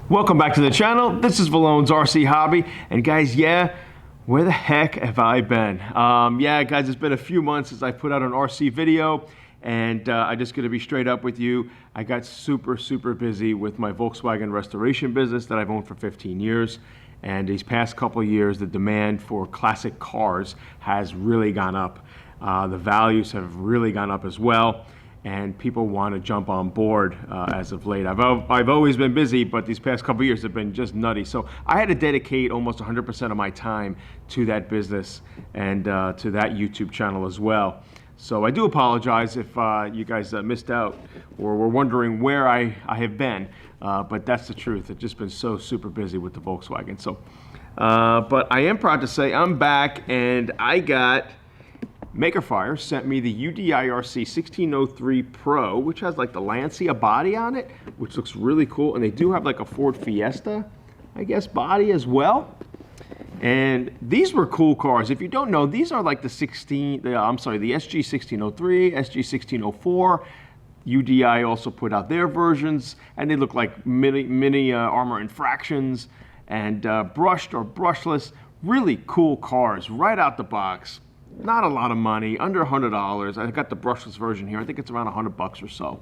Welcome back to the channel. This is Valone's RC Hobby. And guys, yeah, where the heck have I been? Yeah, guys, it's been a few months since I put out an RC video. And I'm just gonna be straight up with you. I got super busy with my Volkswagen restoration business that I've owned for 15 years. And these past couple of years, the demand for classic cars has really gone up. The values have really gone up as well. And people want to jump on board as of late. I've always been busy, but these past couple of years have been just nutty. So I had to dedicate almost 100% of my time to that business and to that YouTube channel as well. So I do apologize if you guys missed out or were wondering where I have been, but that's the truth. I've just been so super busy with the Volkswagen. So, but I am proud to say I'm back, and I got Maker Fire sent me the UDIRC 1603 Pro, which has like the Lancia body on it, which looks really cool. And they do have like a Ford Fiesta, I guess, body as well. And these were cool cars. If you don't know, these are like the SG 1603, SG 1604. UDI also put out their versions, and they look like mini armor infractions and brushed or brushless. Really cool cars right out the box. Not a lot of money, under $100. I got the brushless version here. I think it's around $100 or so.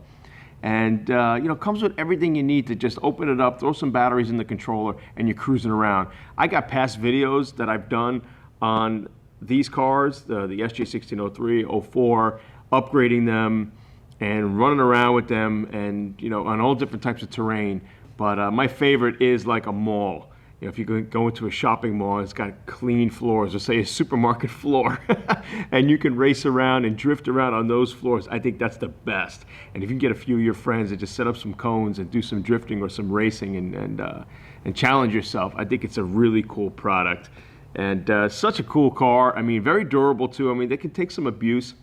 And you know, comes with everything you need to just open it up, throw some batteries in the controller, and you're cruising around. I got past videos that I've done on these cars, the SG 1603, 04, upgrading them and running around with them, and you know, on all different types of terrain. But my favorite is like a mall. You know, if you go into a shopping mall, it's got clean floors, or say a supermarket floor, and you can race around and drift around on those floors. I think that's the best. And if you can get a few of your friends and just set up some cones and do some drifting or some racing and challenge yourself, I think it's a really cool product. And such a cool car. I mean, very durable too. I mean, they can take some abuse,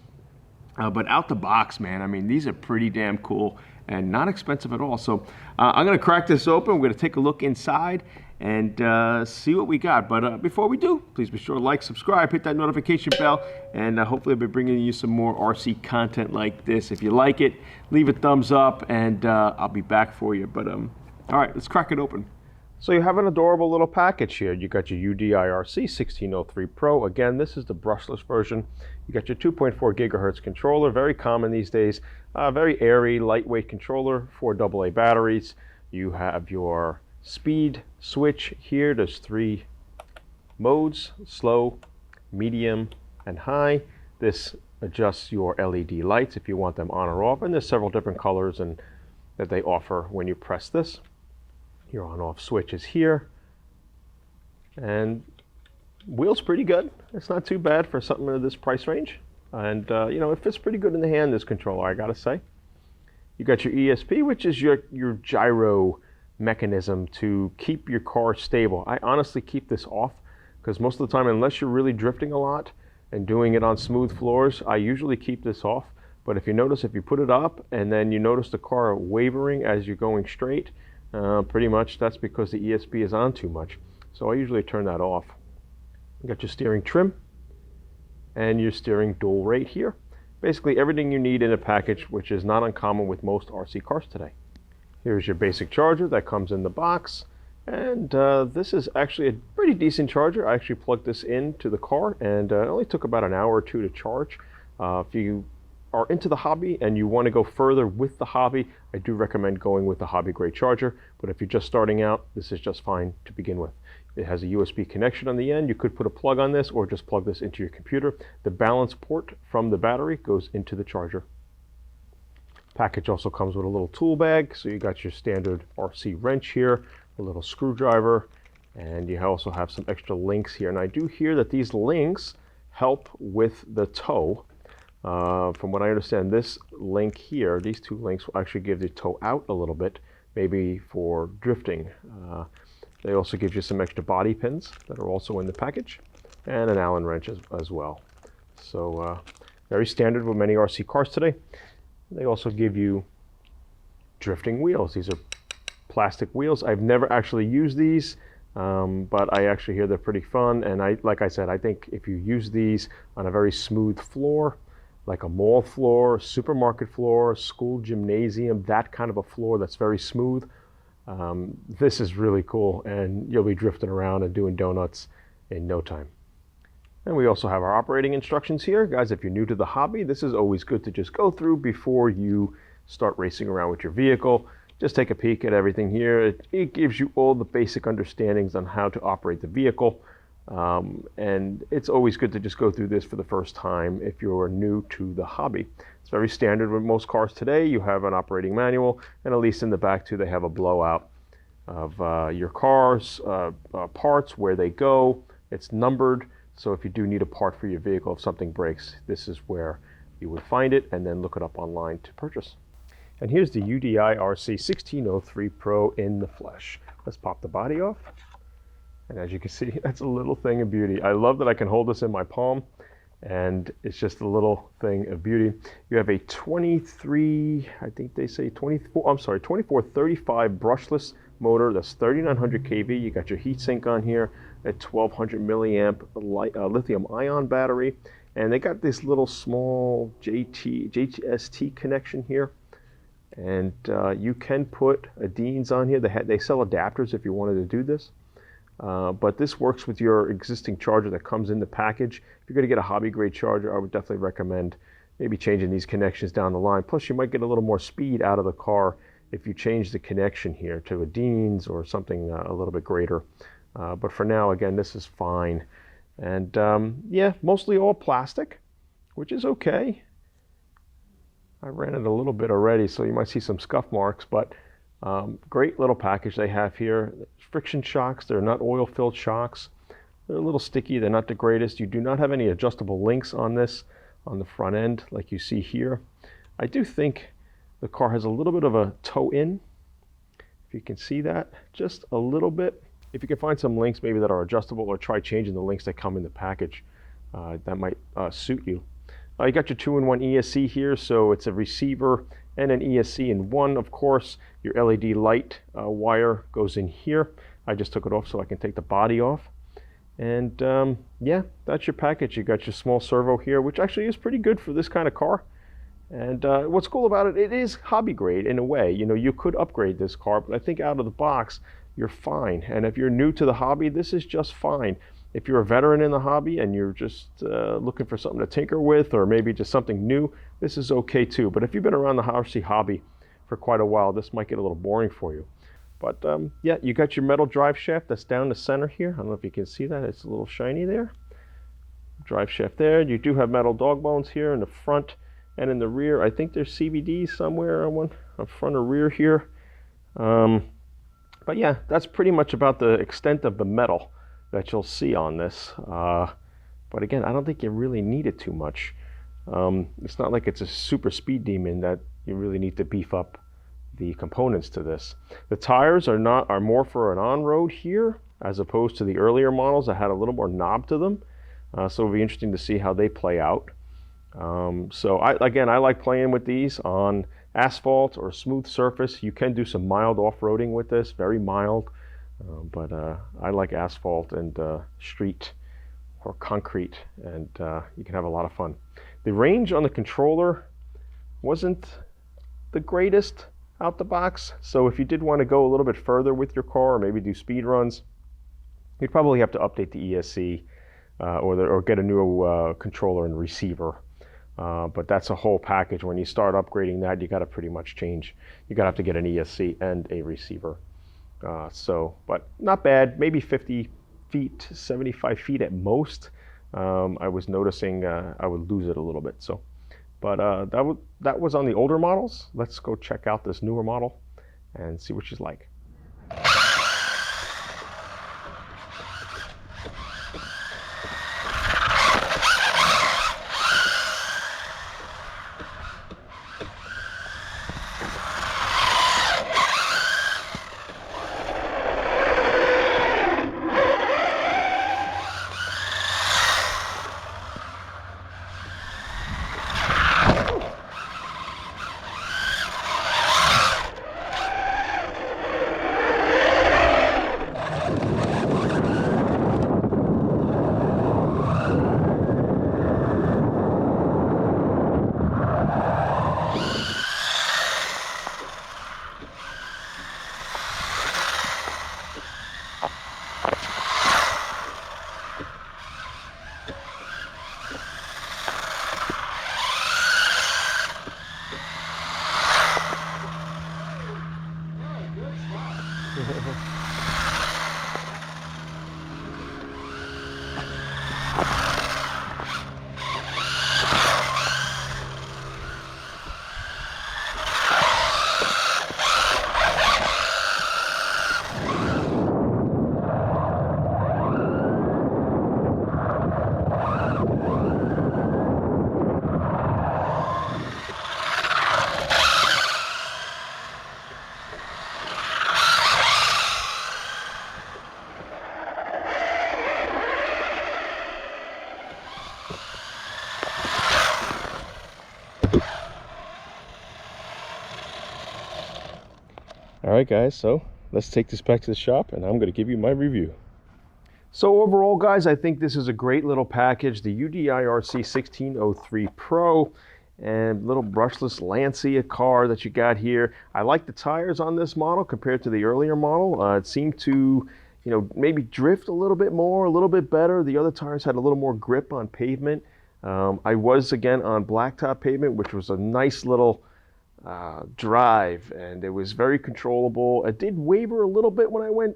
but out the box, man, I mean, these are pretty damn cool and not expensive at all. So I'm gonna crack this open. We're gonna take a look inside and see what we got. But before we do, please be sure to like, subscribe, hit that notification bell, and hopefully I'll be bringing you some more RC content like this. If you like it, leave a thumbs up, and I'll be back for you. But all right, let's crack it open. So you have an adorable little package here. You got your UDIRC 1603 Pro. Again, this is the brushless version. You got your 2.4 gigahertz controller, very common these days. Very airy, lightweight controller, 4 AA batteries. You have your speed switch here. There's 3 modes: slow, medium, and high. This adjusts your LED lights if you want them on or off, and there's several different colors that they offer when you press this. Your on-off switch is here, and wheel's pretty good. It's not too bad for something of this price range, and you know, it fits pretty good in the hand, this controller, I gotta say. You got your ESP, which is your gyro mechanism to keep your car stable. I honestly keep this off because most of the time, unless you're really drifting a lot and doing it on smooth floors, I usually keep this off. But if you notice, if you put it up and then you notice the car wavering as you're going straight, pretty much that's because the ESP is on too much. So I usually turn that off. You got your steering trim and your steering dual rate here. Basically everything you need in a package, which is not uncommon with most RC cars today. Here's your basic charger that comes in the box, and this is actually a pretty decent charger. I actually plugged this into the car, and it only took about an hour or two to charge. If you are into the hobby and you want to go further with the hobby, I do recommend going with the hobby grade charger, but if you're just starting out, this is just fine to begin with. It has a USB connection on the end. You could put a plug on this or just plug this into your computer. The balance port from the battery goes into the charger. Package also comes with a little tool bag, so you got your standard RC wrench here, a little screwdriver, and you also have some extra links here. And I do hear that these links help with the tow. From what I understand, this link here, these 2 links will actually give the tow out a little bit, maybe for drifting. They also give you some extra body pins that are also in the package, and an Allen wrench as well. So very standard with many RC cars today. They also give you drifting wheels. These are plastic wheels. I've never actually used these, but I actually hear they're pretty fun. And like I said, I think if you use these on a very smooth floor, like a mall floor, supermarket floor, school gymnasium, that kind of a floor that's very smooth, This is really cool, and you'll be drifting around and doing donuts in no time. And we also have our operating instructions here. Guys, if you're new to the hobby, this is always good to just go through before you start racing around with your vehicle. Just take a peek at everything here. It gives you all the basic understandings on how to operate the vehicle. And it's always good to just go through this for the first time if you're new to the hobby. It's very standard with most cars today. You have an operating manual, and at least in the back too, they have a blowout of your car's parts, where they go. It's numbered. So if you do need a part for your vehicle, if something breaks, this is where you would find it and then look it up online to purchase. And here's the UDIRC 1603 Pro in the flesh. Let's pop the body off. And as you can see, that's a little thing of beauty. I love that I can hold this in my palm, and it's just a little thing of beauty. You have a 2435 brushless motor. That's 3900 kV. You got your heatsink on here, a 1200 milliamp lithium ion battery, and they got this little small JST connection here, and you can put Deans on here. They sell adapters if you wanted to do this, but this works with your existing charger that comes in the package. If you're going to get a hobby grade charger, I would definitely recommend maybe changing these connections down the line. Plus you might get a little more speed out of the car if you change the connection here to a Deans or something a little bit greater. But for now, again, this is fine. And yeah, mostly all plastic, which is okay. I ran it a little bit already, so you might see some scuff marks, but great little package they have here. Friction shocks, they're not oil-filled shocks. They're a little sticky, they're not the greatest. You do not have any adjustable links on this on the front end like you see here. I do think the car has a little bit of a toe-in, if you can see that, just a little bit. If you can find some links maybe that are adjustable, or try changing the links that come in the package, that might suit you. You got your 2-in-1 ESC here, so it's a receiver and an ESC in one. Of course, your LED light wire goes in here. I just took it off so I can take the body off. And yeah, that's your package. You got your small servo here, which actually is pretty good for this kind of car. And what's cool about it, it is hobby grade in a way. You know, you could upgrade this car, but I think out of the box, you're fine. And if you're new to the hobby, this is just fine. If you're a veteran in the hobby and you're just looking for something to tinker with, or maybe just something new, this is okay too. But if you've been around the RC hobby for quite a while, this might get a little boring for you. But yeah, you got your metal drive shaft that's down the center here. I don't know if you can see that. It's a little shiny there. Drive shaft there. You do have metal dog bones here in the front and in the rear. I think there's CVDs somewhere on front or rear here. But yeah, that's pretty much about the extent of the metal that you'll see on this. But again, I don't think you really need it too much. It's not like it's a super speed demon that you really need to beef up the components to this. The tires are more for an on-road here, as opposed to the earlier models that had a little more knob to them. So it'll be interesting to see how they play out. So I like playing with these on asphalt or smooth surface. You can do some mild off-roading with this, very mild. But I like asphalt and street or concrete, and you can have a lot of fun. The range on the controller wasn't the greatest out the box, so if you did want to go a little bit further with your car, or maybe do speed runs, you'd probably have to update the ESC or get a new controller and receiver. But that's a whole package. When you start upgrading that, you got to pretty much change. You got to have to get an ESC and a receiver. But not bad. Maybe 50 feet, 75 feet at most. I was noticing I would lose it a little bit. So, but that was on the older models. Let's go check out this newer model and see what she's like. Alright guys, so let's take this back to the shop and I'm going to give you my review. So overall guys, I think this is a great little package. The UDIRC 1603 Pro and little brushless Lancia car that you got here. I like the tires on this model compared to the earlier model. It seemed to, maybe drift a little bit more, a little bit better. The other tires had a little more grip on pavement. I was again on blacktop pavement, which was a nice little drive, and it was very controllable. It did waver a little bit when I went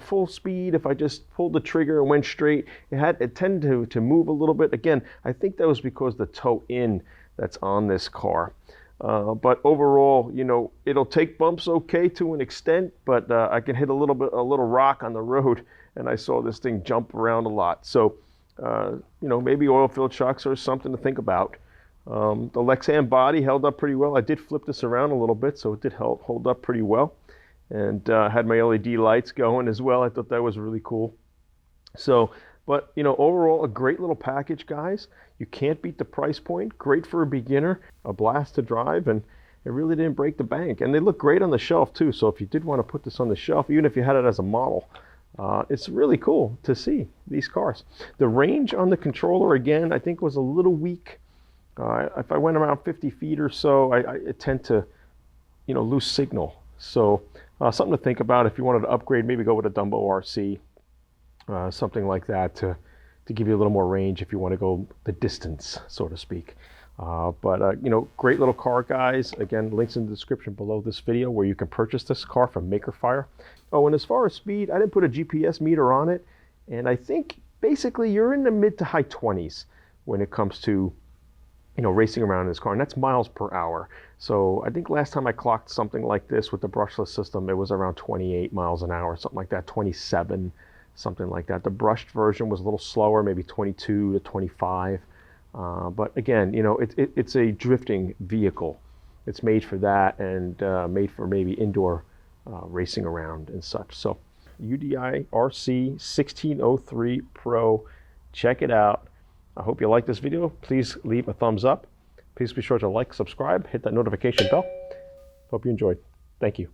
full speed. If I just pulled the trigger and went straight, it tended to move a little bit. Again, I think that was because the toe in that's on this car. But overall, it'll take bumps okay to an extent, but I can hit a little rock on the road, and I saw this thing jump around a lot. So maybe oil-filled shocks are something to think about. The Lexan body held up pretty well. I did flip this around a little bit, so it did hold up pretty well. And had my LED lights going as well. I thought that was really cool. So, but overall, a great little package, guys. You can't beat the price point. Great for a beginner, a blast to drive, and it really didn't break the bank. And they look great on the shelf too. So if you did want to put this on the shelf, even if you had it as a model, it's really cool to see these cars. The range on the controller, again, I think was a little weak. If I went around 50 feet or so, I tend to, lose signal. So something to think about if you wanted to upgrade, maybe go with a Dumbo RC, something like that to give you a little more range if you want to go the distance, so to speak. But great little car, guys. Again, links in the description below this video where you can purchase this car from Maker Faire. Oh, and as far as speed, I didn't put a GPS meter on it. And I think basically you're in the mid to high 20s when it comes to racing around in this car, and that's miles per hour. So I think last time I clocked something like this with the brushless system, it was around 28 miles an hour, something like that, 27, something like that. The brushed version was a little slower, maybe 22 to 25. But again, it's a drifting vehicle. It's made for that and made for maybe indoor racing around and such. So UDIRC 1603 Pro, check it out. I hope you like this video. Please leave a thumbs up. Please be sure to like, subscribe, hit that notification bell. Hope you enjoyed. Thank you.